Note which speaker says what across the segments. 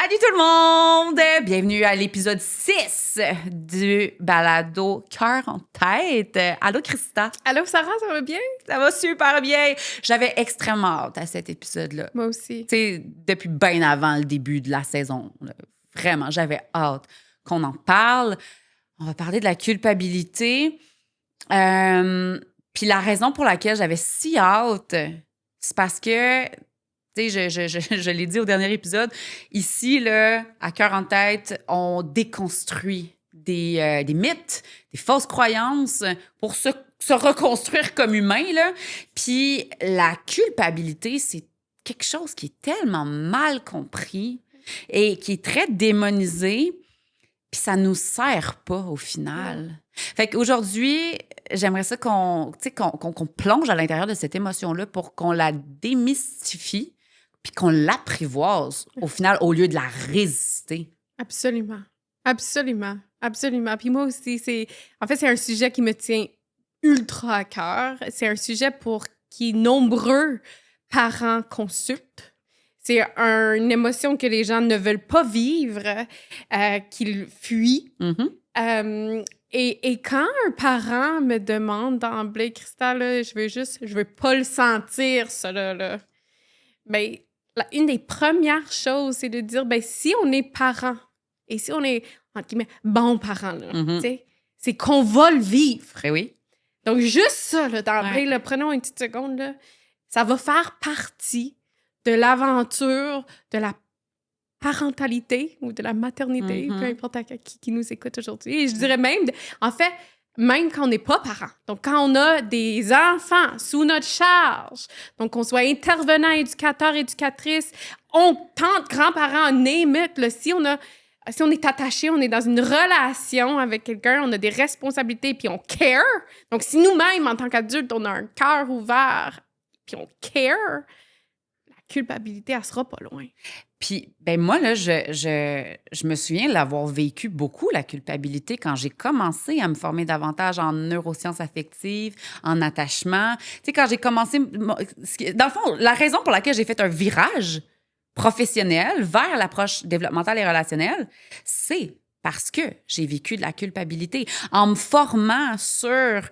Speaker 1: Salut tout le monde! Bienvenue à l'épisode 6 du balado Cœur en tête. Allô, Christa?
Speaker 2: Allô, Sarah, ça va bien?
Speaker 1: Ça va super bien. J'avais extrêmement hâte à cet épisode-là.
Speaker 2: Moi aussi.
Speaker 1: Tu sais, depuis bien avant le début de la saison. Là. Vraiment, j'avais hâte qu'on en parle. On va parler de la culpabilité. Puis la raison pour laquelle j'avais si hâte, c'est parce que... Tu sais, je l'ai dit au dernier épisode, ici, là, à Cœur en tête, on déconstruit des mythes, des fausses croyances pour se reconstruire comme humain, là. Puis la culpabilité, c'est quelque chose qui est tellement mal compris et qui est très démonisé, puis ça nous sert pas au final. Fait qu'aujourd'hui, j'aimerais ça qu'on plonge à l'intérieur de cette émotion-là pour qu'on la démystifie puis qu'on l'apprivoise, au final, au lieu de la résister.
Speaker 2: Absolument. Absolument. Absolument. Puis moi aussi, c'est un sujet qui me tient ultra à cœur. C'est un sujet pour qui nombreux parents consultent. C'est une émotion que les gens ne veulent pas vivre, qu'ils fuient.
Speaker 1: Mm-hmm.
Speaker 2: Et quand un parent me demande d'emblée, Christa, là, je veux pas le sentir, ça, là. Ben, une des premières choses, c'est de dire, ben, si on est parent, et si on est, entre guillemets, bon parent, là, c'est qu'on va le vivre.
Speaker 1: Ben oui.
Speaker 2: Donc, juste ça, là, d'emblée, là, prenons une petite seconde, là, ça va faire partie de l'aventure de la parentalité ou de la maternité, peu importe qui nous écoute aujourd'hui. Et je dirais même, en fait, même quand on n'est pas parent. Donc, quand on a des enfants sous notre charge, donc qu'on soit intervenant, éducateur, éducatrice, tante, grands-parents, name it, là, si on est attaché, on est dans une relation avec quelqu'un, on a des responsabilités, puis on care. Donc, si nous-mêmes, en tant qu'adultes, on a un cœur ouvert, puis on care, la culpabilité, elle sera pas loin.
Speaker 1: Puis, ben moi, là, je me souviens l'avoir vécu beaucoup, la culpabilité, quand j'ai commencé à me former davantage en neurosciences affectives, en attachement. Tu sais, quand j'ai commencé... Dans le fond, la raison pour laquelle j'ai fait un virage professionnel vers l'approche développementale et relationnelle, c'est parce que j'ai vécu de la culpabilité. En me formant sur...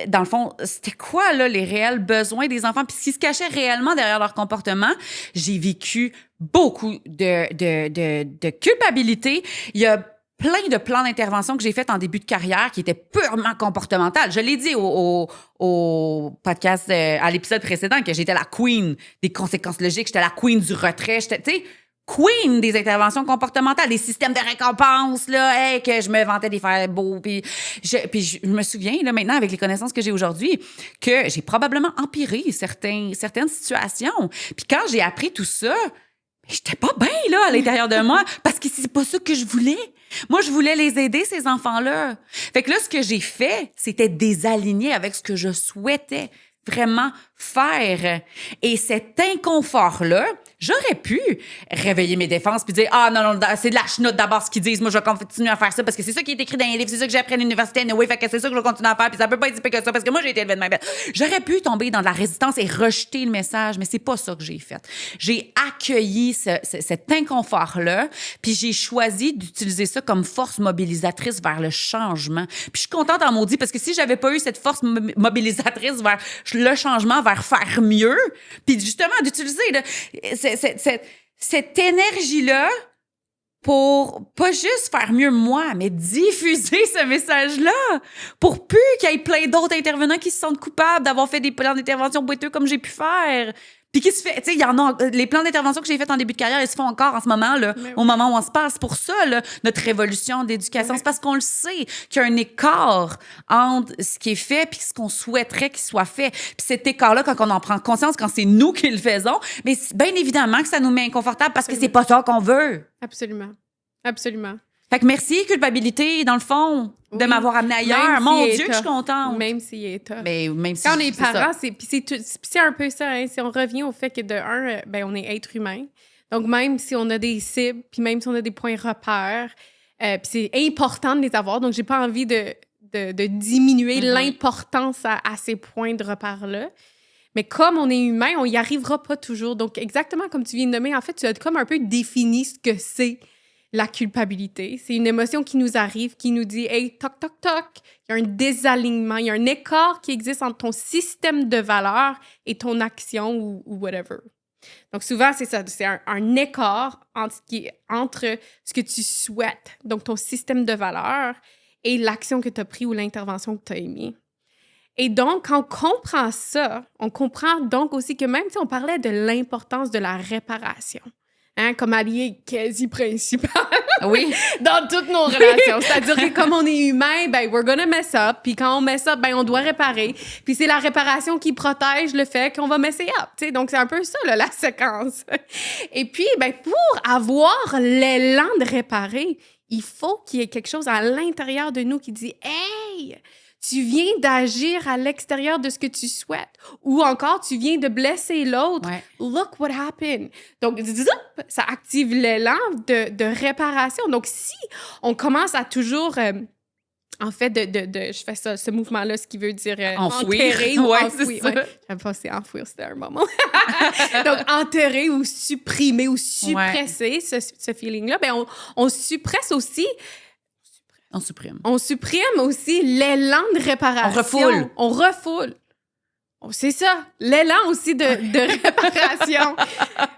Speaker 1: Dans le fond, c'était quoi, là, les réels besoins des enfants? Puis ce qui se cachait réellement derrière leur comportement, j'ai vécu beaucoup de culpabilité. Il y a plein de plans d'intervention que j'ai fait en début de carrière qui étaient purement comportementales. Je l'ai dit au podcast, à l'épisode précédent, que j'étais la queen des conséquences logiques, j'étais la queen du retrait, j'étais, tu sais, queen des interventions comportementales, des systèmes de récompense, là, hey, que je me vantais des faire beaux. Puis je me souviens, là, maintenant, avec les connaissances que j'ai aujourd'hui, que j'ai probablement empiré certaines situations. Puis quand j'ai appris tout ça, j'étais pas bien, là, à l'intérieur de moi, parce que c'est pas ça que je voulais. Moi, je voulais les aider, ces enfants-là. Fait que là, ce que j'ai fait, c'était désaligner avec ce que je souhaitais vraiment faire. Et cet inconfort-là, j'aurais pu réveiller mes défenses puis dire « Ah, non, c'est de la chenoute d'abord ce qu'ils disent. Moi, je vais continuer à faire ça parce que c'est ça qui est écrit dans les livres, c'est ça que j'ai appris à l'université. Oui, fait que c'est ça que je vais continuer à faire puis ça peut pas être si pire que ça parce que moi, j'ai été élevée de même. » J'aurais pu tomber dans de la résistance et rejeter le message, mais c'est pas ça que j'ai fait. J'ai accueilli cet inconfort-là puis j'ai choisi d'utiliser ça comme force mobilisatrice vers le changement. Puis je suis contente en maudit parce que si j'avais pas eu cette force mobilisatrice vers le changement, vers faire mieux, puis justement d'utiliser là, cette énergie-là pour pas juste faire mieux moi, mais diffuser ce message-là pour plus qu'il y ait plein d'autres intervenants qui se sentent coupables d'avoir fait des plans d'intervention boiteux comme j'ai pu faire. Puis qui se fait, tu sais, il y en a, les plans d'intervention que j'ai fait en début de carrière, ils se font encore en ce moment, là, au moment où on se passe. C'est pour ça, là, notre révolution d'éducation. C'est parce qu'on le sait qu'il y a un écart entre ce qui est fait puis ce qu'on souhaiterait qu'il soit fait. Puis cet écart-là, quand on en prend conscience, quand c'est nous qui le faisons, mais bien évidemment que ça nous met inconfortable parce que c'est pas ça qu'on veut.
Speaker 2: Absolument. Absolument.
Speaker 1: Fait que merci, culpabilité, dans le fond, de m'avoir amené ailleurs. Mon Dieu, que je suis contente.
Speaker 2: Même s'il est tough.
Speaker 1: Mais même si
Speaker 2: quand on est parents, c'est un peu ça. Hein, si on revient au fait que de un, on est être humain. Donc, même si on a des cibles, puis même si on a des points repères, puis c'est important de les avoir. Donc, j'ai pas envie de diminuer l'importance à ces points de repère-là. Mais comme on est humain, on n'y arrivera pas toujours. Donc, exactement comme tu viens de nommer, en fait, tu as comme un peu défini ce que c'est la culpabilité. C'est une émotion qui nous arrive, qui nous dit « Hey, toc, toc, toc ». Il y a un désalignement, il y a un écart qui existe entre ton système de valeurs et ton action ou whatever. Donc, souvent, c'est ça. C'est un écart entre ce que tu souhaites, donc ton système de valeurs, et l'action que tu as prise ou l'intervention que tu as émise. Et donc, quand on comprend ça, on comprend donc aussi que même si on parlait de l'importance de la réparation, comme allié quasi principal
Speaker 1: oui.
Speaker 2: dans toutes nos relations. C'est-à-dire que comme on est humain, ben, we're gonna mess up. Puis quand on mess up, ben, on doit réparer. Puis c'est la réparation qui protège le fait qu'on va messer up. T'sais? Donc, c'est un peu ça, là, la séquence. Et puis, ben, pour avoir l'élan de réparer, il faut qu'il y ait quelque chose à l'intérieur de nous qui dit « Hey! » Tu viens d'agir à l'extérieur de ce que tu souhaites. Ou encore, tu viens de blesser l'autre.
Speaker 1: Ouais.
Speaker 2: Look what happened. Donc, ça active l'élan de réparation. Donc, si on commence à toujours... en fait, je fais ça, ce mouvement-là, ce qui veut dire enterrer ou enfouir. Ouais. J'aime pas si enfouir, c'était un moment. Donc, enterrer ou supprimer ou suppresser ce feeling-là, ben on suppresse aussi...
Speaker 1: On supprime.
Speaker 2: On supprime aussi l'élan de réparation. On refoule. C'est ça, l'élan aussi de réparation.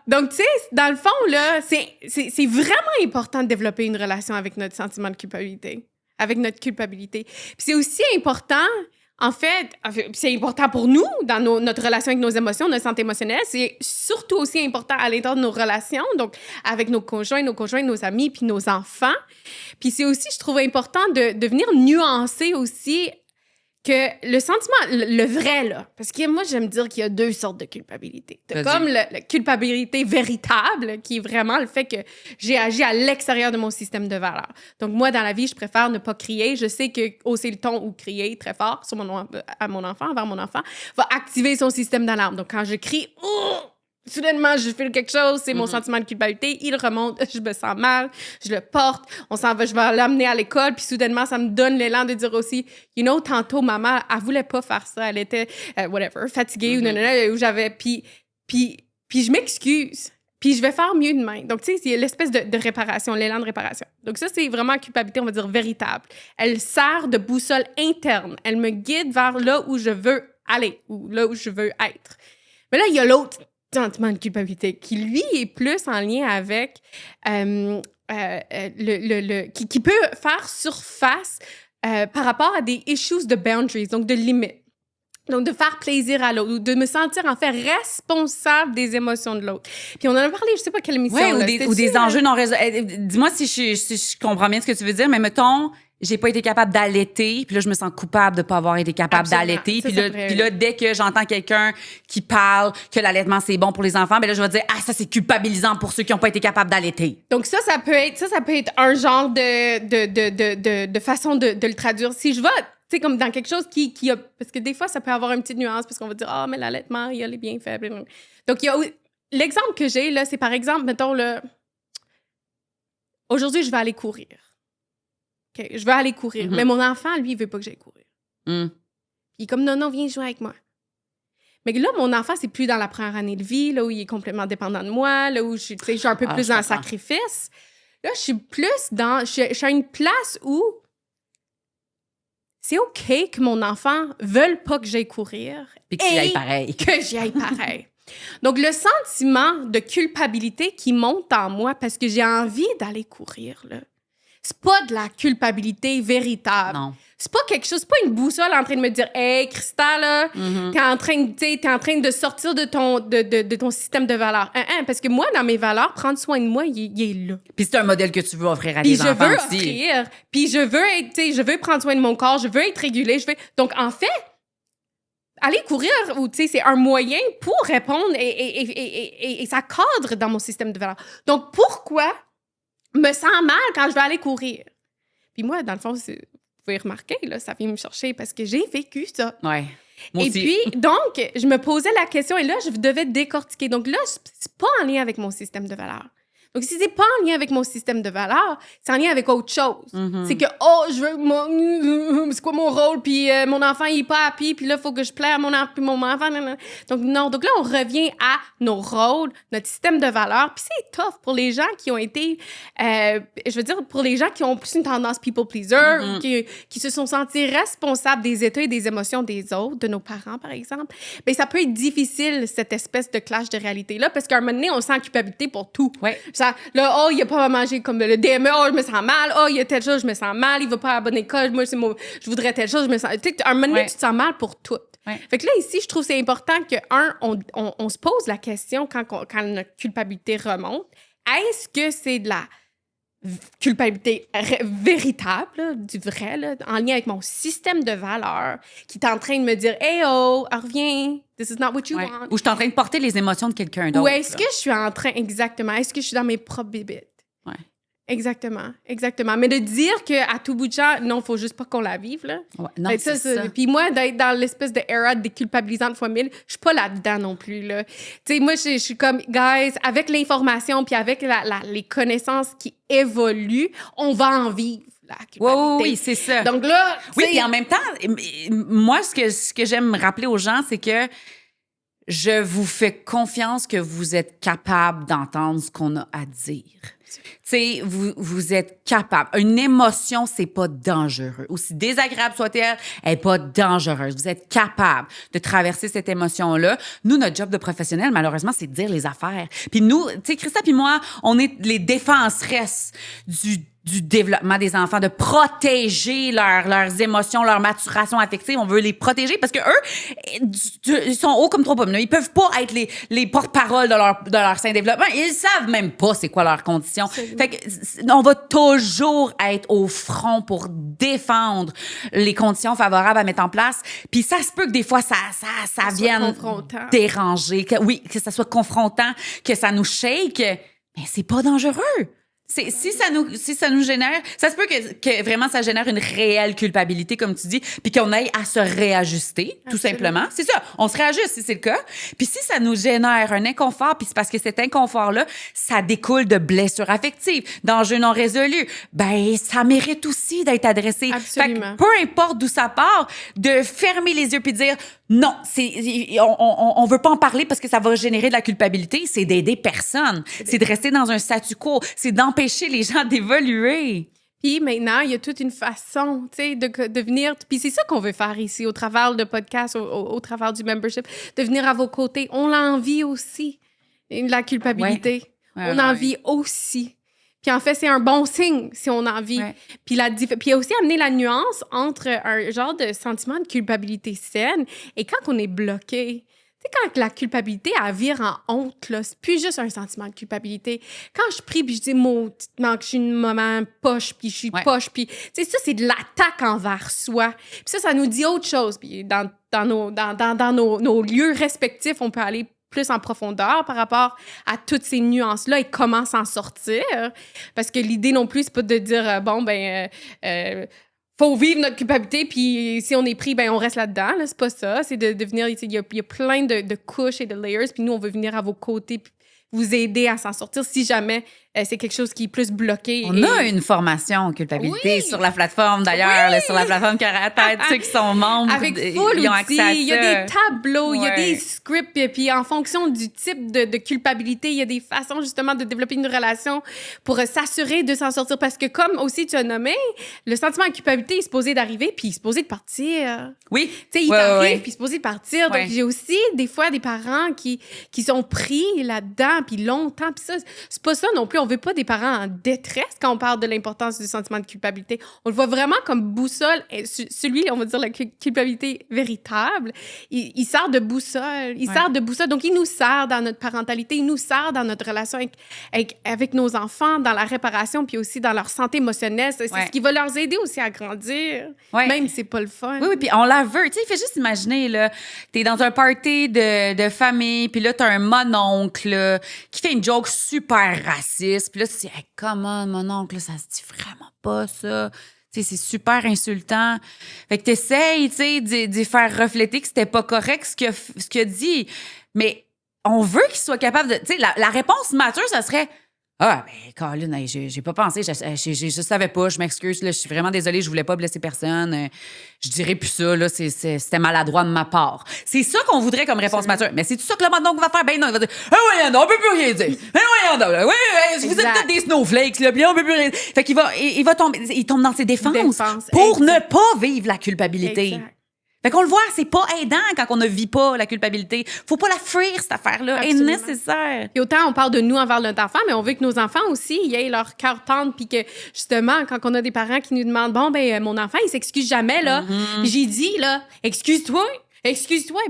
Speaker 2: Donc, tu sais, dans le fond, là, c'est vraiment important de développer une relation avec notre sentiment de culpabilité, avec notre culpabilité. Puis c'est aussi important, en fait, c'est important pour nous, dans notre relation avec nos émotions, notre santé émotionnelle. C'est surtout aussi important à l'intérieur de nos relations, donc avec nos conjoints, nos amis, puis nos enfants. Puis c'est aussi, je trouve, important de venir nuancer aussi que le sentiment, le vrai, là, parce que moi, j'aime dire qu'il y a deux sortes de culpabilité. T'as comme la culpabilité véritable, qui est vraiment le fait que j'ai agi à l'extérieur de mon système de valeurs. Donc, moi, dans la vie, je préfère ne pas crier. Je sais que hausser le ton ou crier très fort sur envers mon enfant, va activer son système d'alarme. Donc, quand je crie, soudainement, je fais quelque chose, c'est mon sentiment de culpabilité, il remonte, je me sens mal, je le porte, on s'en va, je vais l'amener à l'école, puis soudainement, ça me donne l'élan de dire aussi, tantôt, maman, elle voulait pas faire ça, elle était, fatiguée, ou j'avais, puis je m'excuse, puis je vais faire mieux demain. Donc, tu sais, c'est l'espèce de réparation, l'élan de réparation. Donc ça, c'est vraiment une culpabilité, on va dire, véritable. Elle sert de boussole interne, elle me guide vers là où je veux aller, ou là où je veux être. Mais là, il y a l'autre sentiment de culpabilité qui, lui, est plus en lien avec qui peut faire surface par rapport à des issues de boundaries, donc de limites. Donc, de faire plaisir à l'autre, ou de me sentir, en fait, responsable des émotions de l'autre. Puis on en a parlé, je sais pas quelle émission.
Speaker 1: Oui, ou des enjeux non résolus. Dis-moi si je comprends bien ce que tu veux dire, mais mettons... J'ai pas été capable d'allaiter, puis là, je me sens coupable de pas avoir été capable d'allaiter. Puis là, dès que j'entends quelqu'un qui parle que l'allaitement, c'est bon pour les enfants, ben là, je vais dire « Ah, ça, c'est culpabilisant pour ceux qui ont pas été capables d'allaiter. »
Speaker 2: Donc ça peut être un genre de façon de le traduire. Si je vais, tu sais, comme dans quelque chose qui a... Parce que des fois, ça peut avoir une petite nuance, parce qu'on va dire « Ah, mais l'allaitement, il y a les bienfaits. » Donc, il y a... L'exemple que j'ai, là, c'est par exemple, mettons, là, aujourd'hui, je vais aller courir. Okay, je veux aller courir. Mais mon enfant, lui, il veut pas que j'aille courir. Puis il est comme, non, viens jouer avec moi. Mais là, mon enfant, c'est plus dans la première année de vie, là où il est complètement dépendant de moi, là où je suis un peu plus dans le sacrifice. Là, je suis plus dans... Je suis à une place où c'est OK que mon enfant veuille pas que j'aille courir.
Speaker 1: Puis que j'y aille pareil.
Speaker 2: Que j'y aille pareil. Donc, le sentiment de culpabilité qui monte en moi parce que j'ai envie d'aller courir, là, c'est pas de la culpabilité véritable.
Speaker 1: Non.
Speaker 2: C'est pas quelque chose, c'est pas une boussole en train de me dire « Hey, Christa, là, t'es en train de sortir de ton système de valeurs. » Parce que moi, dans mes valeurs, prendre soin de moi, il est là.
Speaker 1: Puis c'est un modèle que tu veux offrir à tes enfants aussi.
Speaker 2: Puis je veux prendre soin de mon corps, je veux être régulée, Donc, en fait, aller courir, c'est un moyen pour répondre et ça cadre dans mon système de valeurs. Donc, pourquoi me sens mal quand je vais aller courir? Puis moi, dans le fond, vous pouvez remarquer, là, ça vient me chercher parce que j'ai vécu ça.
Speaker 1: Ouais. Moi aussi.
Speaker 2: Puis, donc, je me posais la question et là, je devais décortiquer. Donc là, c'est pas en lien avec mon système de valeurs. Donc, si c'est pas en lien avec mon système de valeurs, c'est en lien avec autre chose. C'est que, je veux... c'est quoi mon rôle? Puis mon enfant, il est pas happy. Puis là, il faut que je plaire à mon enfant. Donc, non. Donc là, on revient à nos rôles, notre système de valeurs. Puis c'est tough pour les gens qui ont été... je veux dire, pour les gens qui ont plus une tendance people pleaser, ou qui se sont sentis responsables des états et des émotions des autres, de nos parents, par exemple. Bien, ça peut être difficile, cette espèce de clash de réalité-là, parce qu'à un moment donné, on sent la culpabilité pour tout.
Speaker 1: Ouais.
Speaker 2: Ça, là, il a pas mangé comme le DME, je me sens mal. Il y a telle chose, je me sens mal. Il va pas à la bonne école, moi, je voudrais telle chose, je me sens... Tu sais, à un moment donné, tu te sens mal pour tout.
Speaker 1: Ouais.
Speaker 2: Fait que là, ici, je trouve que c'est important que, on se pose la question quand notre culpabilité remonte. Est-ce que c'est de la culpabilité véritable, là, du vrai, là, en lien avec mon système de valeurs, qui est en train de me dire « Hey, reviens, this is not what you want. »
Speaker 1: Ou je suis en train de porter les émotions de quelqu'un d'autre.
Speaker 2: Ou est-ce que je suis en train... Exactement. Est-ce que je suis dans mes propres bébites?
Speaker 1: Ouais.
Speaker 2: Exactement. Mais de dire qu'à tout bout de champ, non, faut juste pas qu'on la vive, là.
Speaker 1: Ouais, non,
Speaker 2: c'est ça. Puis moi, d'être dans l'espèce de era déculpabilisante fois 1000, je suis pas là-dedans non plus, là. Tu sais, moi, je suis comme, guys, avec l'information puis avec les connaissances qui évoluent, on va en vivre. La culpabilité.
Speaker 1: Oui, c'est ça.
Speaker 2: Donc là,
Speaker 1: oui, puis en même temps, moi, ce que j'aime rappeler aux gens, c'est que je vous fais confiance que vous êtes capable d'entendre ce qu'on a à dire. Tu sais, vous êtes capable. Une émotion, c'est pas dangereux. Aussi désagréable soit-elle, elle est pas dangereuse. Vous êtes capable de traverser cette émotion-là. Nous, notre job de professionnel, malheureusement, c'est de dire les affaires. Puis nous, tu sais, Christa puis moi, on est les défenseresses du développement des enfants, de protéger leurs émotions, leur maturation affective. On veut les protéger parce que eux, ils sont hauts comme trois pommes. Ils peuvent pas être les porte-parole de leur sain développement. Ils savent même pas c'est quoi leurs conditions. Fait que on va toujours être au front pour défendre les conditions favorables à mettre en place. Puis ça se peut que des fois ça vienne déranger, que ça soit confrontant, que ça nous shake, mais c'est pas dangereux. Si ça nous génère, ça se peut que vraiment ça génère une réelle culpabilité, comme tu dis, puis qu'on aille à se réajuster, tout simplement. C'est ça, on se réajuste si c'est le cas. Puis si ça nous génère un inconfort, puis c'est parce que cet inconfort-là, ça découle de blessures affectives, d'enjeux non résolus, ben ça mérite aussi d'être adressé.
Speaker 2: Absolument.
Speaker 1: Fait que peu importe d'où ça part, de fermer les yeux puis de dire non, on veut pas en parler parce que ça va générer de la culpabilité, c'est d'aider personne, c'est de rester dans un statu quo, c'est d'empêcher les gens d'évoluer.
Speaker 2: Puis maintenant, il y a toute une façon, tu sais, de venir... Puis c'est ça qu'on veut faire ici, au travers de podcasts, au travers du membership, de venir à vos côtés. On l'envie aussi, la culpabilité. Ouais. On en vit aussi. Puis en fait, c'est un bon signe si on en vit. Ouais. Puis aussi amener la nuance entre un genre de sentiment de culpabilité saine et quand on est bloqué. Tu sais, quand la culpabilité, elle vire en honte, là, c'est plus juste un sentiment de culpabilité. Quand je prie, puis je dis, que je suis une maman poche, puis je suis poche, puis, tu sais, ça, c'est de l'attaque envers soi. Puis ça nous dit autre chose. Puis dans nos lieux respectifs, on peut aller plus en profondeur par rapport à toutes ces nuances-là et comment s'en sortir. Parce que l'idée non plus, c'est pas de dire, faut vivre notre culpabilité, puis si on est pris, ben on reste là-dedans. Là, c'est pas ça. C'est de venir... Il y a plein de couches et de layers, puis nous, on veut venir à vos côtés, puis vous aider à s'en sortir si jamais c'est quelque chose qui est plus bloqué.
Speaker 1: On a une formation en culpabilité sur la plateforme, d'ailleurs, là, sur la plateforme Cœur à Tête. Ceux qui sont membres,
Speaker 2: avec full
Speaker 1: ils ont accès à ça.
Speaker 2: Il y a des tableaux, il y a des scripts, puis en fonction du type de culpabilité, il y a des façons justement de développer une relation pour s'assurer de s'en sortir. Parce que comme aussi tu as nommé, le sentiment de culpabilité est supposé d'arriver, puis il est supposé de partir.
Speaker 1: Oui.
Speaker 2: Tu sais, il t'arrive, puis il est supposé de partir. Donc, j'ai aussi des fois des parents qui sont pris là-dedans, puis longtemps, puis ça, c'est pas ça non plus. On veut pas des parents en détresse quand on parle de l'importance du sentiment de culpabilité. On le voit vraiment comme boussole. Celui, on va dire, la culpabilité véritable, il sert de boussole. Il sert de boussole. Donc, il nous sert dans notre parentalité, il nous sert dans notre relation avec nos enfants, dans la réparation, puis aussi dans leur santé émotionnelle. C'est ce qui va leur aider aussi à grandir, même si c'est pas le fun.
Speaker 1: Oui, puis on la veut. Tu sais, fais juste imaginer, là, t'es dans un party de famille, puis là, t'as un mononcle, là, qui fait une joke super raciste. Puis là, tu te dis, hey, comment, mon oncle, ça se dit vraiment pas, ça. Tu sais, c'est super insultant. Fait que t'essayes, tu sais, d'y faire refléter que c'était pas correct ce qu'il a dit. Mais on veut qu'il soit capable de... Tu sais, la réponse mature, ça serait... Ah, ben, Colin, hey, j'ai pas pensé, je savais pas, je m'excuse, là, je suis vraiment désolée, je voulais pas blesser personne. Je dirais plus ça, là, c'était maladroit de ma part. C'est ça qu'on voudrait comme réponse mature. Mais c'est tout ça que le mandon va faire? Ben non, il va dire, voyons donc, on peut plus rien dire. Voyons donc, là, oui, vous êtes tous des snowflakes, là, puis on peut plus rien dire. Fait qu'il va tomber, il tombe dans ses défenses pour ne pas vivre la culpabilité.
Speaker 2: Exact.
Speaker 1: Fait qu'on le voit, c'est pas aidant quand on ne vit pas la culpabilité. Faut pas la fuir, cette affaire-là. Elle est nécessaire.
Speaker 2: Et autant on parle de nous envers notre enfant, mais on veut que nos enfants aussi, ils aient leur cœur tendre, puis que, justement, quand on a des parents qui nous demandent, bon, ben, mon enfant, il s'excuse jamais, là. Puis j'ai dit, là, excuse-toi.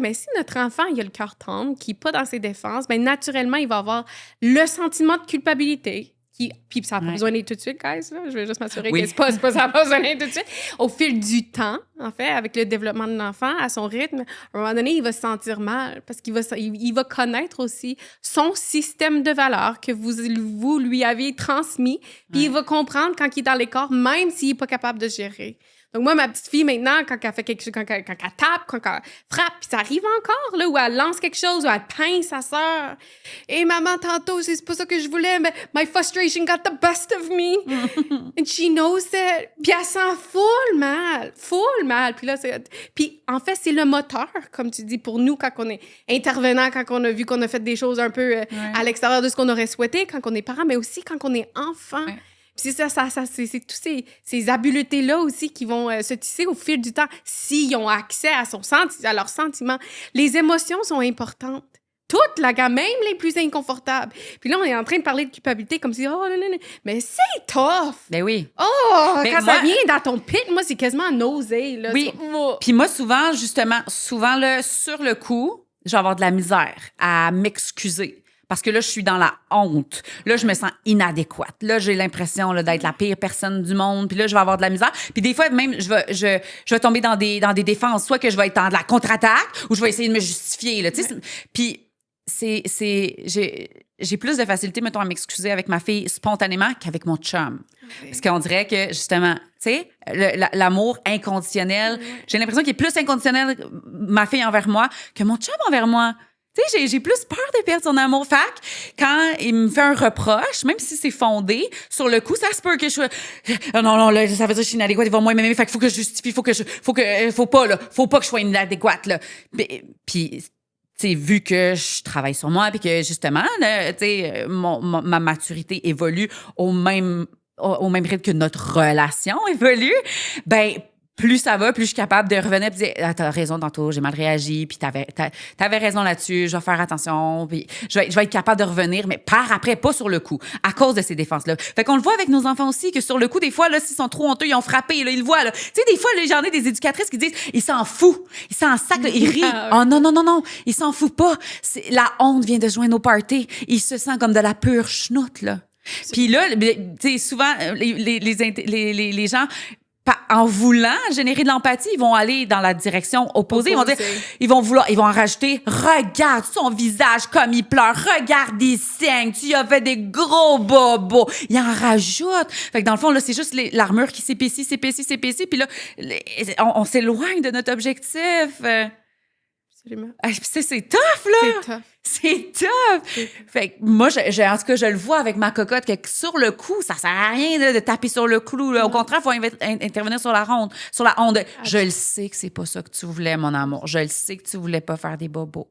Speaker 2: Mais si notre enfant, il a le cœur tendre, qui n'est pas dans ses défenses, ben, naturellement, il va avoir le sentiment de culpabilité. Puis ça n'a pas besoin d'être tout de suite, guys. Là. Je vais juste m'assurer que ça n'a pas besoin d'être tout de suite. Au fil du temps, en fait, avec le développement de l'enfant, à son rythme, à un moment donné, il va se sentir mal parce qu'il va connaître aussi son système de valeurs que vous lui avez transmis. Puis il va comprendre quand il est dans l'écart, même s'il n'est pas capable de gérer. Donc, moi, ma petite fille, maintenant, quand elle fait quelque chose, quand elle tape, quand elle frappe, puis ça arrive encore, là, où elle lance quelque chose, où elle pince sa sœur. Et maman, tantôt, c'est pas ça que je voulais, mais my frustration got the best of me. And she knows it. Puis elle sent full mal. Puis là, puis en fait, c'est le moteur, comme tu dis, pour nous, quand on est intervenant, quand on a vu qu'on a fait des choses un peu à l'extérieur de ce qu'on aurait souhaité, quand on est parent, mais aussi quand on est enfant. Ouais. Puis c'est tous ces habiletés-là aussi qui vont se tisser au fil du temps s'ils ont accès à leurs sentiments. Les émotions sont importantes. Toute la gamme, même les plus inconfortables. Puis là, on est en train de parler de culpabilité comme si, oh, non. Mais c'est tough!
Speaker 1: Ben oui.
Speaker 2: Oh, ben quand ça vient dans ton pit, moi, c'est quasiment nausée, là.
Speaker 1: Oui. Puis moi, souvent, là, sur le coup, je vais avoir de la misère à m'excuser. Parce que là, je suis dans la honte. Là, je me sens inadéquate. Là, j'ai l'impression là, d'être la pire personne du monde. Puis là, je vais avoir de la misère. Puis des fois, même, je vais tomber dans des défenses. Soit que je vais être dans de la contre-attaque ou je vais essayer de me justifier. Là, puis j'ai plus de facilité, mettons, à m'excuser avec ma fille spontanément qu'avec mon chum. Okay. Parce qu'on dirait que, justement, tu sais, l'amour inconditionnel, j'ai l'impression qu'il est plus inconditionnel, ma fille envers moi, que mon chum envers moi. Tu sais, j'ai plus peur de perdre son amour. Fait quand il me fait un reproche, même si c'est fondé, sur le coup, ça se peut que je sois... Non, là, ça veut dire que je suis inadéquate, il va moins m'aimer, fait qu'il faut que je justifie, faut pas que je sois inadéquate, là. Puis, tu sais, vu que je travaille sur moi, puis que, justement, tu sais, ma maturité évolue au même rythme que notre relation évolue, ben plus ça va, plus je suis capable de revenir et de dire « Ah, t'as raison tantôt, j'ai mal réagi, puis t'avais raison là-dessus, je vais faire attention, puis je vais être capable de revenir, mais par après, pas sur le coup, à cause de ces défenses-là. » Fait qu'on le voit avec nos enfants aussi, que sur le coup, des fois, là, s'ils sont trop honteux, ils ont frappé, là, ils le voient, là. Tu sais, des fois, j'en ai des éducatrices qui disent « Il s'en fout, il s'en sac, là, il rit. » Oh non, il s'en fout pas. La honte vient de joindre au party. Il se sent comme de la pure chenoute, là. Puis là, tu sais, souvent, les gens... En voulant générer de l'empathie, ils vont aller dans la direction opposée. Ils vont en rajouter. Regarde son visage comme il pleure. Regarde, il saigne. Tu as fait des gros bobos. Ils en rajoutent. Fait que dans le fond, là, c'est juste l'armure qui s'épaissit. Puis là, on s'éloigne de notre objectif.
Speaker 2: Absolument.
Speaker 1: C'est tough, là! C'est tough! Fait que moi, en tout cas, je le vois avec ma cocotte, que sur le coup, ça sert à rien là, de taper sur le clou. Là. Au contraire, il faut intervenir sur la onde. Je le sais que c'est pas ça que tu voulais, mon amour. Je le sais que tu voulais pas faire des bobos.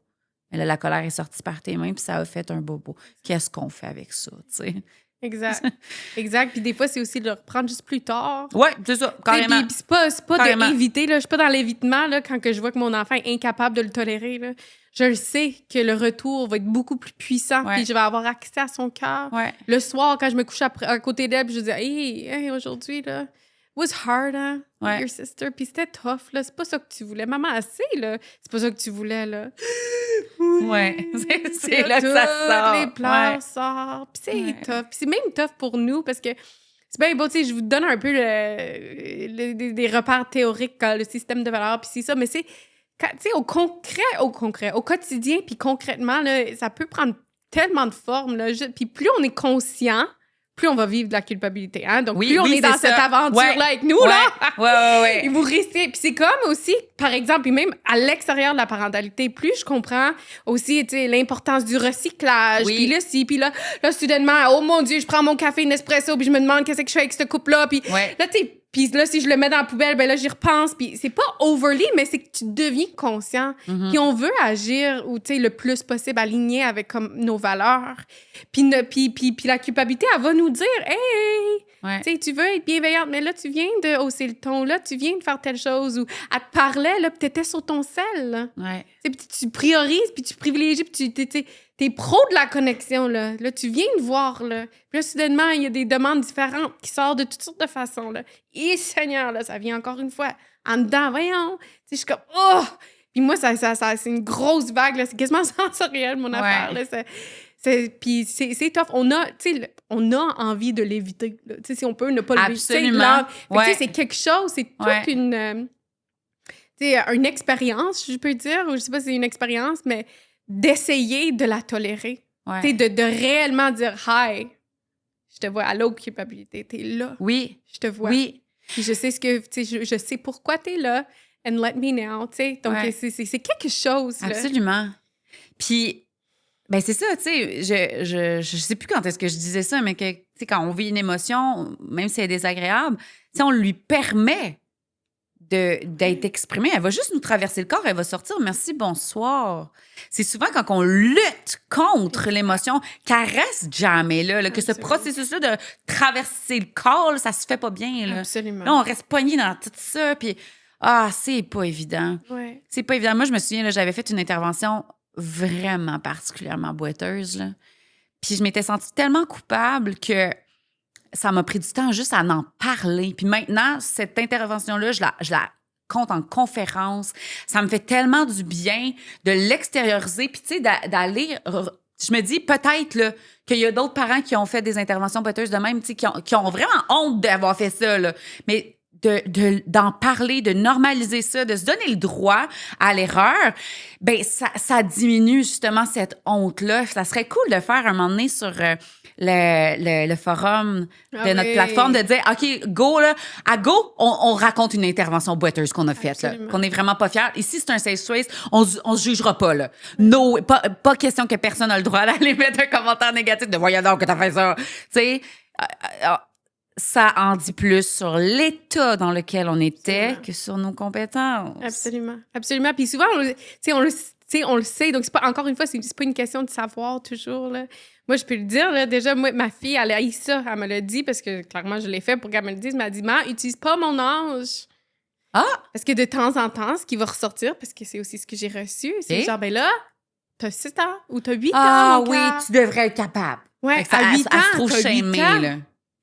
Speaker 1: Mais là, la colère est sortie par tes mains, puis ça a fait un bobo. Qu'est-ce qu'on fait avec ça, tu sais?
Speaker 2: Exact. Puis des fois, c'est aussi de le reprendre juste plus tard.
Speaker 1: Oui, c'est ça, carrément.
Speaker 2: Puis c'est pas d'éviter, là. Je suis pas dans l'évitement, là, quand que je vois que mon enfant est incapable de le tolérer, là. Je le sais que le retour va être beaucoup plus puissant, puis je vais avoir accès à son cœur. Ouais. Le soir, quand je me couche à côté d'elle, je dis « Hey, aujourd'hui, là, it was hard, hein, your sister. » Puis c'était tough, là. C'est pas ça que tu voulais. Maman, assez, là. C'est pas ça que tu voulais, là.
Speaker 1: Oui, c'est là que ça sort.
Speaker 2: Les pleurs sortent. Puis c'est tough. Puis c'est même tough pour nous parce que c'est bien beau, tu sais, je vous donne un peu des repères théoriques, le système de valeurs, puis c'est ça, mais c'est, tu sais, au concret, au quotidien, puis concrètement, là, ça peut prendre tellement de formes, là. Puis plus on est conscient plus on va vivre de la culpabilité. Hein? Donc,
Speaker 1: Oui,
Speaker 2: plus on
Speaker 1: oui,
Speaker 2: est dans
Speaker 1: c'est
Speaker 2: cette
Speaker 1: ça.
Speaker 2: aventure-là avec nous,
Speaker 1: Ouais.
Speaker 2: là,
Speaker 1: Ouais.
Speaker 2: et vous restez. Puis c'est comme aussi, par exemple, et même à l'extérieur de la parentalité, plus je comprends aussi, tu sais, l'importance du recyclage,
Speaker 1: Oui.
Speaker 2: puis là, soudainement, oh mon Dieu, je prends mon café Nespresso, puis je me demande qu'est-ce que je fais avec cette coupe-là, puis
Speaker 1: Ouais.
Speaker 2: là, tu sais, puis là, si je le mets dans la poubelle, ben là, j'y repense. Puis c'est pas overly, mais c'est que tu deviens conscient.
Speaker 1: Mhm.
Speaker 2: Puis on veut agir ou, tu sais, le plus possible aligné avec comme, nos valeurs. Puis la culpabilité, elle va nous dire, hey,
Speaker 1: Ouais.
Speaker 2: tu sais, tu veux être bienveillante, mais là, tu viens de hausser le ton. Là, tu viens de faire telle chose. Ou elle te parlait, là, puis t'étais sur ton sel, là.
Speaker 1: Ouais.
Speaker 2: Puis tu priorises, puis tu privilégies, puis t'es pro de la connexion, là. Là, tu viens de voir, là. Puis là, soudainement, il y a des demandes différentes qui sortent de toutes sortes de façons, là. Et Seigneur, là, ça vient encore une fois en dedans. Voyons. Tu sais, je suis comme, oh! Puis moi, ça c'est une grosse vague, là. C'est quasiment sensoriel, mon affaire, là. Puis c'est tough. On a envie de l'éviter, là. Tu sais, si on peut ne pas le vivre.
Speaker 1: Absolument.
Speaker 2: Tu sais, c'est quelque chose, c'est toute une... tu sais, une expérience, je peux dire, ou je sais pas si c'est une expérience, mais d'essayer de la tolérer.
Speaker 1: Ouais.
Speaker 2: Tu sais, de réellement dire « Hi, je te vois à l'autre culpabilité, t'es là.
Speaker 1: Oui.
Speaker 2: Je te vois.
Speaker 1: Oui.
Speaker 2: Puis je sais je sais pourquoi t'es là, and let me know, tu sais. Donc, c'est quelque chose, là.
Speaker 1: Absolument. Puis, ben c'est ça, tu sais, je sais plus quand est-ce que je disais ça, mais que, tu sais, quand on vit une émotion, même si elle est désagréable, tu sais, on lui permet d'être exprimée. Elle va juste nous traverser le corps, elle va sortir. Merci, bonsoir. C'est souvent quand on lutte contre l'émotion qu'elle reste jamais là, que ce processus-là de traverser le corps, là, ça se fait pas bien. Là.
Speaker 2: Absolument.
Speaker 1: Là, on reste pogné dans tout ça, puis c'est pas évident.
Speaker 2: Ouais.
Speaker 1: C'est pas évident. Moi, je me souviens, là, j'avais fait une intervention vraiment particulièrement boiteuse, là. Puis je m'étais sentie tellement coupable que ça m'a pris du temps juste à en parler. Puis maintenant, cette intervention-là, je la compte en conférence. Ça me fait tellement du bien de l'extérioriser. Puis, tu sais, d'aller... Je me dis peut-être là, qu'il y a d'autres parents qui ont fait des interventions boiteuses de même, tu sais, qui ont vraiment honte d'avoir fait ça, là. Mais d'en parler, de normaliser ça, de se donner le droit à l'erreur, ben ça diminue justement cette honte-là. Ça serait cool de faire un moment donné sur le forum de notre plateforme, de dire, OK, go, là, à go, on raconte une intervention boiteuse qu'on a faite, là, qu'on est vraiment pas fiers. Ici, c'est un safe space, on se jugera pas, là. No, pas question que personne n'a le droit d'aller mettre un commentaire négatif de « Voyons donc que t'as fait ça ». Tu sais, ça en dit plus sur l'état dans lequel on était que sur nos compétences.
Speaker 2: Absolument. Absolument. Puis souvent, on le sait. Donc, c'est pas, encore une fois, c'est pas une question de savoir toujours, là. Moi, je peux le dire, là. Déjà, moi, ma fille, elle a eu ça. Elle me l'a dit parce que, clairement, je l'ai fait pour qu'elle me le dise. Elle m'a dit, « Maman, utilise pas mon âge. » Parce que de temps en temps, ce qui va ressortir, parce que c'est aussi ce que j'ai reçu, c'est genre, ben là, t'as 6 ans ou t'as 8 ans, mon
Speaker 1: oui,
Speaker 2: gars.
Speaker 1: Tu devrais être capable.
Speaker 2: Ouais,
Speaker 1: à 8 ans,
Speaker 2: elle se
Speaker 1: trouve shamée, là.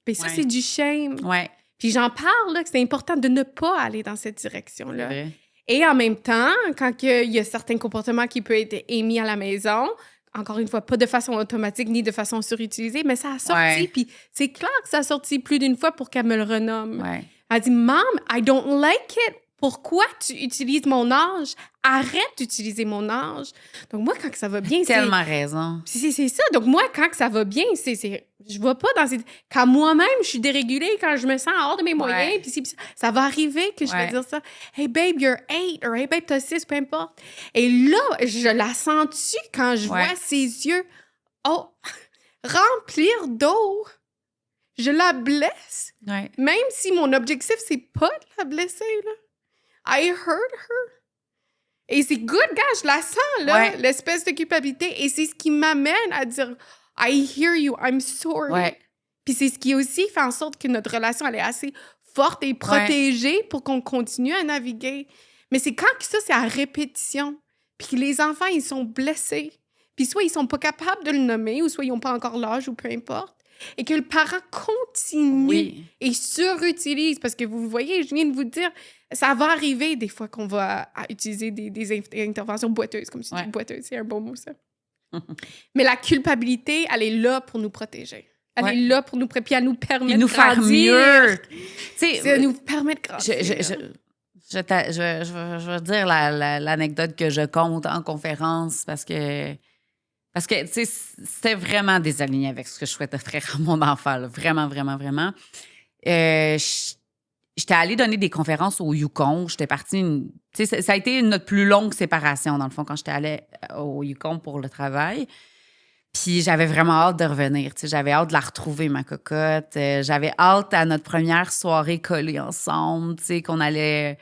Speaker 2: Puis ça, c'est du shame.
Speaker 1: Ouais.
Speaker 2: Puis j'en parle, là, que c'est important de ne pas aller dans cette direction-là.
Speaker 1: Ouais.
Speaker 2: Et en même temps, quand il y a certains comportements qui peuvent être émis à la maison, encore une fois, pas de façon automatique ni de façon surutilisée, mais ça a sorti. Puis c'est clair que ça a sorti plus d'une fois pour qu'elle me le renomme.
Speaker 1: Ouais.
Speaker 2: Elle dit « Mom, I don't like it. Pourquoi tu utilises mon âge? Arrête d'utiliser mon âge. » Donc moi, quand ça va bien, c'est...
Speaker 1: Tellement raison.
Speaker 2: C'est ça. Donc moi, quand ça va bien, je vais pas dans cette... Quand moi-même, je suis dérégulée, quand je me sens hors de mes moyens, puis ça va arriver que je vais dire ça. « Hey babe, you're 8 » or « Hey babe, t'as 6 », peu importe. Et là, je la sens-tu quand je vois ses yeux remplir d'eau. Je la blesse.
Speaker 1: Ouais.
Speaker 2: Même si mon objectif, c'est pas de la blesser, là. I hurt her. Et c'est good, gars, je la sens, là, l'espèce de culpabilité. Et c'est ce qui m'amène à dire « I hear you, I'm sorry. » Puis c'est ce qui aussi fait en sorte que notre relation, elle est assez forte et protégée pour qu'on continue à naviguer. Mais c'est quand que ça, c'est à répétition. Puis que les enfants, ils sont blessés. Puis soit ils sont pas capables de le nommer, ou soit ils n'ont pas encore l'âge, ou peu importe. Et que le parent continue et surutilise. Parce que vous voyez, je viens de vous dire, ça va arriver des fois qu'on va utiliser des interventions boiteuses, comme tu dis, boiteuses, c'est un bon mot, ça. Mais la culpabilité, elle est là pour nous protéger. Elle est là pour nous puis elle nous permet de
Speaker 1: faire mieux.
Speaker 2: Ça nous permet de grandir.
Speaker 1: Je vais dire l'anecdote que je compte en conférence parce que Parce que, tu sais, c'était vraiment désaligné avec ce que je souhaitais offrir à mon enfant, là. Vraiment, vraiment, vraiment. J'étais allée donner des conférences au Yukon. J'étais partie... Tu sais, ça a été notre plus longue séparation, dans le fond, quand j'étais allée au Yukon pour le travail. Puis j'avais vraiment hâte de revenir. Tu sais, j'avais hâte de la retrouver, ma cocotte. J'avais hâte à notre première soirée collée ensemble, tu sais, qu'on allait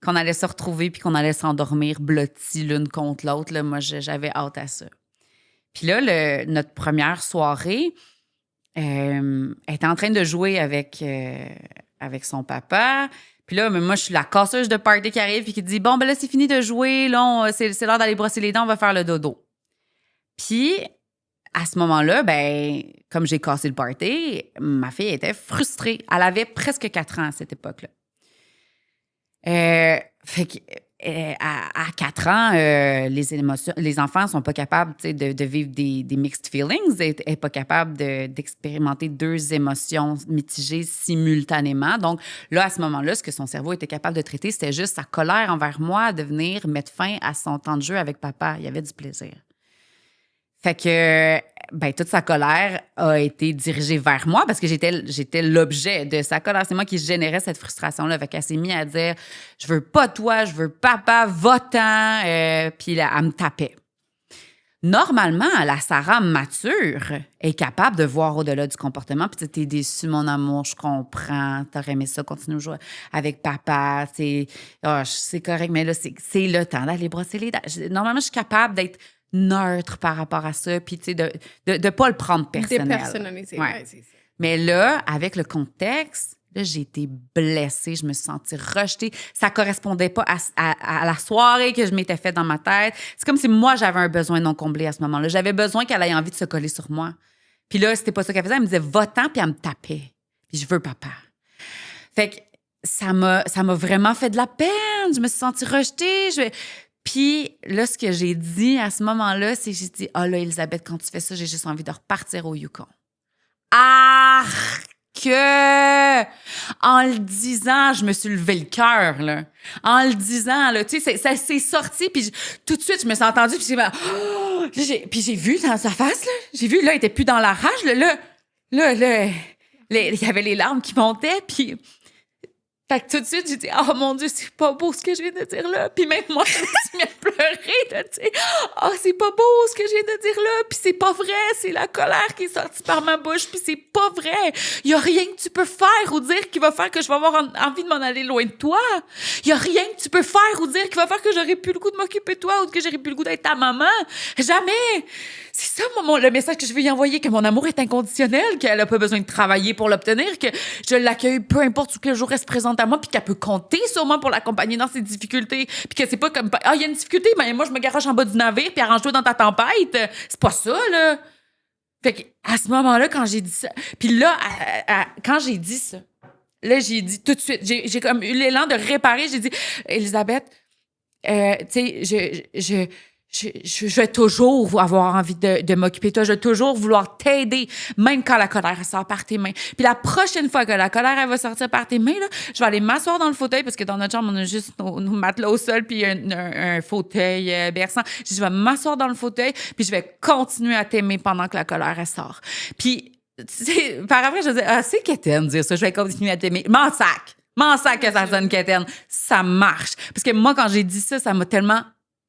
Speaker 1: se retrouver puis qu'on allait s'endormir blottis l'une contre l'autre. Là. Moi, j'avais hâte à ça. Puis là, notre première soirée, elle était en train de jouer avec son papa. Puis là, moi, je suis la casseuse de party qui arrive puis qui dit « Bon, ben là, c'est fini de jouer. Là, c'est l'heure d'aller brosser les dents. On va faire le dodo. » Puis... à ce moment-là, ben, comme j'ai cassé le party, ma fille était frustrée. Elle avait presque 4 ans à cette époque-là. Fait que, à 4 ans, les enfants sont pas capables de vivre des mixed feelings. Elle n'est pas capable d'expérimenter 2 émotions mitigées simultanément. Donc là, à ce moment-là, ce que son cerveau était capable de traiter, c'était juste sa colère envers moi de venir mettre fin à son temps de jeu avec papa. Il y avait du plaisir. Fait que, ben, toute sa colère a été dirigée vers moi parce que j'étais l'objet de sa colère. C'est moi qui générais cette frustration-là. Fait qu'elle s'est mise à dire « Je veux pas toi, je veux papa, va-t'en. » Puis là, elle me tapait. Normalement, la Sarah mature est capable de voir au-delà du comportement. Puis t'es déçu, mon amour, je comprends. T'aurais aimé ça, continue à jouer avec papa. C'est correct, mais là, c'est le temps d'aller brosser les dents. Normalement, je suis capable d'être neutre par rapport à ça, puis tu sais, de pas le prendre personnel.
Speaker 2: Dépersonnaliser,
Speaker 1: ouais.
Speaker 2: c'est ça.
Speaker 1: Mais là, avec le contexte, là, j'ai été blessée, je me suis sentie rejetée. Ça correspondait pas à la soirée que je m'étais faite dans ma tête. C'est comme si moi, j'avais un besoin non comblé à ce moment-là. J'avais besoin qu'elle ait envie de se coller sur moi. Puis là, c'était pas ça qu'elle faisait. Elle me disait « Va-t'en », puis elle me tapait. Puis je veux papa. Fait que ça m'a vraiment fait de la peine. Je me suis sentie rejetée. Puis là, ce que j'ai dit à ce moment-là, c'est j'ai dit « Ah là, Elisabeth, quand tu fais ça, j'ai juste envie de repartir au Yukon. » Que en le disant, je me suis levé le cœur, là. En le disant, là, tu sais, ça s'est sorti, puis tout de suite, je me suis entendue, puis j'ai vu dans sa face, là, j'ai vu, là, elle était plus dans la rage, là, il y avait les larmes qui montaient, puis... Fait que tout de suite, j'ai dit « Oh mon Dieu, c'est pas beau ce que je viens de dire là. » Puis même moi, je me suis mis à pleurer, là, tu sais. « Oh, c'est pas beau ce que je viens de dire là. Puis c'est pas vrai, c'est la colère qui est sortie par ma bouche. Puis c'est pas vrai. Il y a rien que tu peux faire ou dire qui va faire que je vais avoir envie de m'en aller loin de toi. Il y a rien que tu peux faire ou dire qui va faire que j'aurais plus le goût de m'occuper de toi ou que j'aurais plus le goût d'être ta maman. Jamais. C'est ça, le message que je veux y envoyer, que mon amour est inconditionnel, qu'elle a pas besoin de travailler pour l'obtenir, que je l'accueille peu importe où quel jour elle se présente à moi, puis qu'elle peut compter sur moi pour l'accompagner dans ses difficultés, puis que c'est pas comme « Ah, il y a une difficulté, mais moi, je me garoche en bas du navire, puis arrange-toi dans ta tempête. » C'est pas ça, là. Fait qu'à ce moment-là, quand j'ai dit ça... Puis là, quand j'ai dit ça, là, j'ai dit tout de suite, j'ai comme eu l'élan de réparer, j'ai dit « Elisabeth, tu sais, je vais toujours avoir envie de m'occuper de toi. Je vais toujours vouloir t'aider, même quand la colère elle sort par tes mains. Puis la prochaine fois que la colère elle va sortir par tes mains, là, je vais aller m'asseoir dans le fauteuil parce que dans notre chambre, on a juste nos matelas au sol puis un fauteuil berçant. Je vais m'asseoir dans le fauteuil puis je vais continuer à t'aimer pendant que la colère elle sort. Puis, tu sais, par après, je vais dire, c'est quétaine de dire ça. Je vais continuer à t'aimer. M'en sac que ça sonne quétaine. Ça marche. Parce que moi, quand j'ai dit ça, ça m'a tellement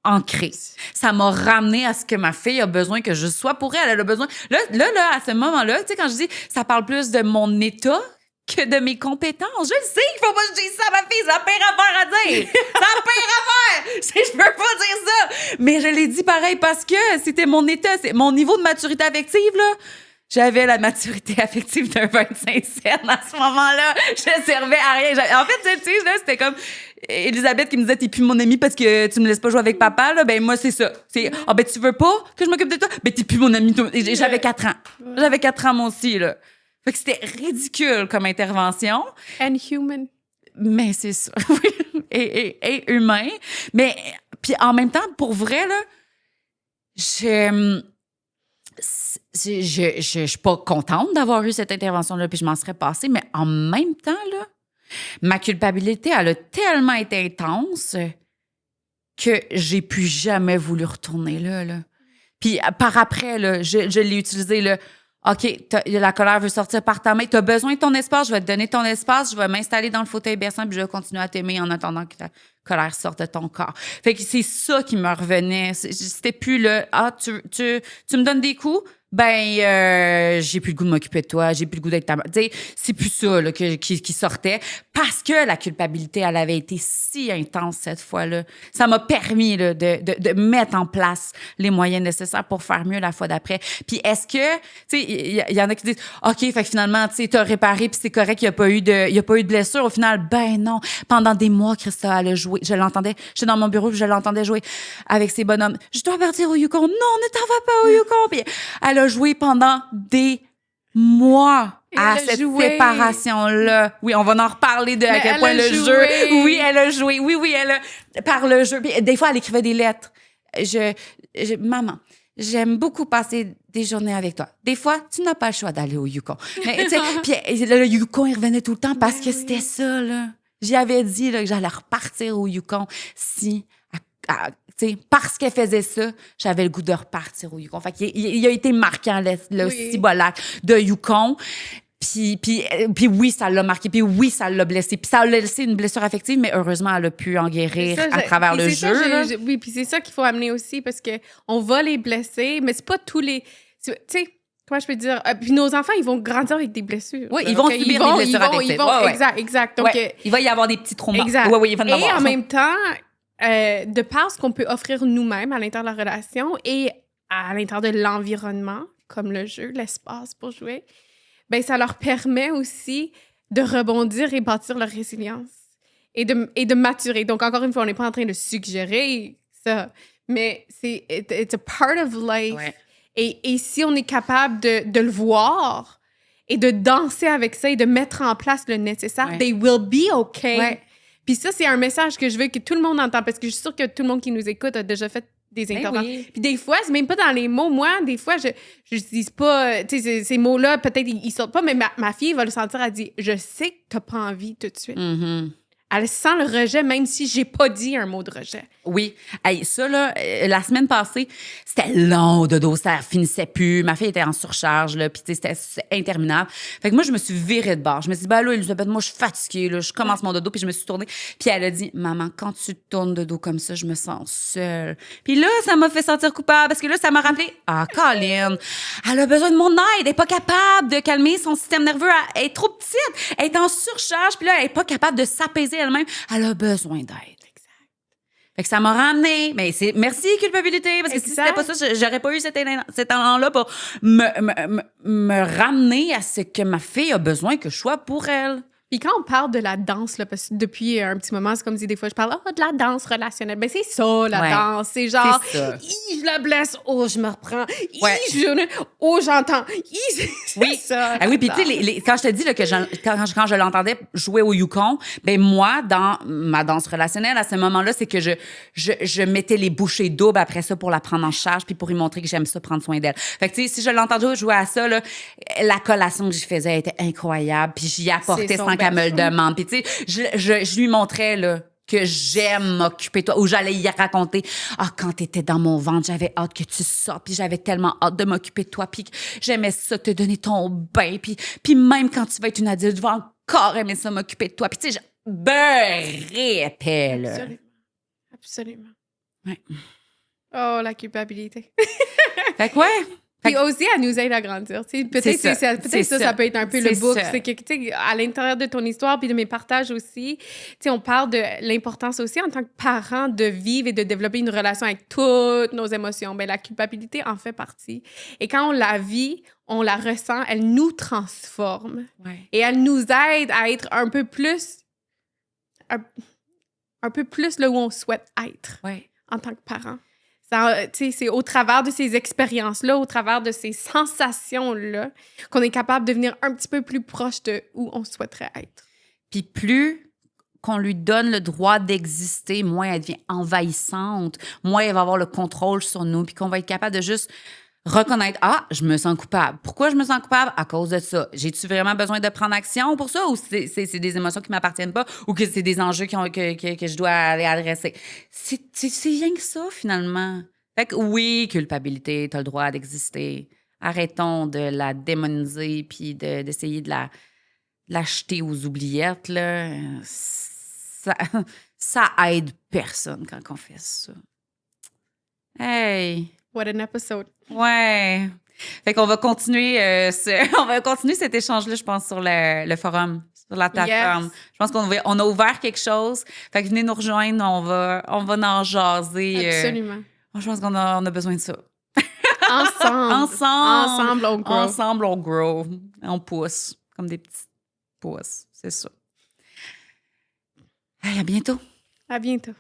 Speaker 1: ancré. Ça m'a ramené à ce que ma fille a besoin que je sois pour elle. Elle a besoin... Là, à ce moment-là, tu sais, quand je dis ça parle plus de mon état que de mes compétences. Je le sais qu'il faut pas que je dise ça à ma fille. C'est la pire affaire à dire. C'est la pire affaire. Je peux pas dire ça. Mais je l'ai dit pareil parce que c'était mon état. C'est mon niveau de maturité affective, là. J'avais la maturité affective d'un 25 cents à ce moment-là. Je servais à rien. En fait, tu sais, là, c'était comme Elisabeth qui me disait « T'es plus mon amie parce que tu me laisses pas jouer avec papa. » Là, ben moi, c'est ça. C'est « Ah, ben tu veux pas que je m'occupe de toi? Ben t'es plus mon amie. » J'avais 4 ans. J'avais 4 ans, moi aussi, là. Fait que c'était ridicule comme intervention.
Speaker 2: And human.
Speaker 1: Mais c'est ça. et humain. Mais, puis en même temps, pour vrai, là, je suis pas contente d'avoir eu cette intervention-là, puis je m'en serais passée, mais en même temps, là, ma culpabilité, elle a tellement été intense que j'ai plus jamais voulu retourner là. Puis par après, là, je l'ai utilisé, là. OK, la colère veut sortir par ta main. Tu as besoin de ton espace, je vais te donner ton espace, je vais m'installer dans le fauteuil berçant, puis je vais continuer à t'aimer en attendant que ta colère sorte de ton corps. Fait que c'est ça qui me revenait. C'était plus le « Ah, tu me donnes des coups? » Ben, j'ai plus le goût de m'occuper de toi, j'ai plus le goût d'être ta mère. Tu sais, c'est plus ça là, qui sortait parce que la culpabilité, elle avait été si intense cette fois-là. Ça m'a permis là, de mettre en place les moyens nécessaires pour faire mieux la fois d'après. Puis est-ce que, tu sais, il y en a qui disent, OK, fait que finalement, tu sais, t'as réparé puis c'est correct, il y a pas eu de blessure. Au final, ben non. Pendant des mois, Christa, elle a joué. Je l'entendais. J'étais dans mon bureau, puis je l'entendais jouer avec ses bonhommes. Je dois partir au Yukon. Non, ne t'en vas pas au Yukon. Puis elle a joué pendant des mois à cette séparation-là. Oui, on va en reparler de à quel point le jeu. Oui, elle a joué. Oui, par le jeu. Puis, des fois, elle écrivait des lettres. Maman, j'aime beaucoup passer des journées avec toi. Des fois, tu n'as pas le choix d'aller au Yukon. Mais, tu sais, puis le Yukon, il revenait tout le temps parce que c'était ça, là. J'y avais dit là, que j'allais repartir au Yukon si... parce qu'elle faisait ça, j'avais le goût de repartir au Yukon. Fait qu'il a été marquant, le cibolac de Yukon. Puis oui, ça l'a marqué. Puis oui, ça l'a blessé. Puis ça a laissé une blessure affective, mais heureusement, elle a pu en guérir à travers le jeu.
Speaker 2: Oui, puis c'est ça qu'il faut amener aussi, parce qu'on va les blesser, mais c'est pas tous les... Tu sais, comment je peux dire? Puis nos enfants, ils vont grandir avec des blessures.
Speaker 1: Oui, ils vont subir des blessures affectives.
Speaker 2: Exact. Donc,
Speaker 1: il va y avoir des petits traumas.
Speaker 2: Exact.
Speaker 1: Oui, il va y avoir.
Speaker 2: Et en même temps, de par ce qu'on peut offrir nous-mêmes à l'intérieur de la relation et à l'intérieur de l'environnement, comme le jeu, l'espace pour jouer, ben ça leur permet aussi de rebondir et bâtir leur résilience et de maturer. Donc, encore une fois, on n'est pas en train de suggérer ça, mais it's a part of life.
Speaker 1: Ouais.
Speaker 2: Et si on est capable de le voir et de danser avec ça et de mettre en place le nécessaire, they will be okay.
Speaker 1: Ouais.
Speaker 2: Puis ça, c'est un message que je veux que tout le monde entende, parce que je suis sûre que tout le monde qui nous écoute a déjà fait des interventions.
Speaker 1: Oui.
Speaker 2: Puis des fois, c'est même pas dans les mots. Moi, des fois, je dis pas... Tu sais, ces mots-là, peut-être, ils sortent pas, mais ma fille va le sentir, elle dit « Je sais que t'as pas envie tout de suite.
Speaker 1: Mm-hmm.
Speaker 2: Elle sent le rejet, même si j'ai pas dit un mot de rejet.
Speaker 1: Oui. Hey, ça, là, la semaine passée, c'était long, dodo, ça finissait plus. Ma fille était en surcharge, là, puis tu sais, c'était interminable. Fait que moi, je me suis virée de bord. Je me suis dit, ben là, Elisabeth, moi, je suis fatiguée, là, je commence mon dodo, puis je me suis tournée. Puis elle a dit, maman, quand tu tournes de dos comme ça, je me sens seule. Puis là, ça m'a fait sentir coupable, parce que là, ça m'a rappelé, Colin, elle a besoin de mon aide, elle est pas capable de calmer son système nerveux, elle est trop petite, elle est en surcharge, puis là, elle est pas capable de s'apaiser elle-même, elle a besoin d'aide. Fait que ça m'a ramené. Mais merci, culpabilité, parce que si c'était pas ça, j'aurais pas eu cet élan-là pour me ramener à ce que ma fille a besoin que je sois pour elle.
Speaker 2: Puis quand on parle de la danse, là, parce que depuis un petit moment, c'est comme si des fois je parle de la danse relationnelle. Ben c'est ça, la danse. C'est genre, je la blesse, je me reprends. J'entends.
Speaker 1: Oui,
Speaker 2: ça.
Speaker 1: Ah oui, puis tu sais, quand je te dis là, que quand je l'entendais jouer au Yukon, ben moi, dans ma danse relationnelle, à ce moment-là, c'est que je mettais les bouchées doubles après ça pour la prendre en charge, puis pour lui montrer que j'aime ça, prendre soin d'elle. Fait que tu sais, si je l'entendais jouer à ça, là, la collation que je faisais était incroyable, puis j'y apportais sans qu'elle me le demande. Puis tu sais, je lui montrais là que j'aime m'occuper de toi, ou j'allais y raconter, quand t'étais dans mon ventre, j'avais hâte que tu sortes, puis j'avais tellement hâte de m'occuper de toi, puis j'aimais ça te donner ton bain, puis même quand tu vas être une adulte, je vais encore aimer ça m'occuper de toi, puis tu sais, je beurrais, là.
Speaker 2: Absolument.
Speaker 1: Ouais.
Speaker 2: Oh, la culpabilité.
Speaker 1: Fait que ouais.
Speaker 2: Puis aussi, elle nous aide à grandir. Peut-être ça peut être un peu le book. C'est que, tu sais, à l'intérieur de ton histoire puis de mes partages aussi, tu sais, on parle de l'importance aussi en tant que parent de vivre et de développer une relation avec toutes nos émotions. Ben, la culpabilité en fait partie. Et quand on la vit, on la ressent, elle nous transforme.
Speaker 1: Ouais.
Speaker 2: Et elle nous aide à être un peu plus... un peu plus là où on souhaite être en tant que parent. C'est au travers de ces expériences-là, au travers de ces sensations-là, qu'on est capable de devenir un petit peu plus proche de où on souhaiterait être.
Speaker 1: Puis plus qu'on lui donne le droit d'exister, moins elle devient envahissante, moins elle va avoir le contrôle sur nous, puis qu'on va être capable de juste reconnaître, je me sens coupable. Pourquoi je me sens coupable? À cause de ça. J'ai-tu vraiment besoin de prendre action pour ça, ou c'est des émotions qui m'appartiennent pas, ou que c'est des enjeux que je dois aller adresser? C'est rien que ça, finalement. Fait que oui, culpabilité, t'as le droit d'exister. Arrêtons de la démoniser puis d'essayer de la jeter aux oubliettes, là. Ça aide personne quand on fait ça. Hey!
Speaker 2: What an episode.
Speaker 1: Ouais! Fait qu'on va continuer, on va continuer cet échange-là, je pense, sur le forum, sur la plateforme.
Speaker 2: Yes.
Speaker 1: Je pense qu'on a ouvert quelque chose. Fait que venez nous rejoindre, on va en jaser.
Speaker 2: Absolument.
Speaker 1: Je pense qu'on a besoin de ça.
Speaker 2: Ensemble, on grow.
Speaker 1: Ensemble, on grow. On pousse, comme des petites pousses. C'est ça. Hey, à bientôt.
Speaker 2: À bientôt.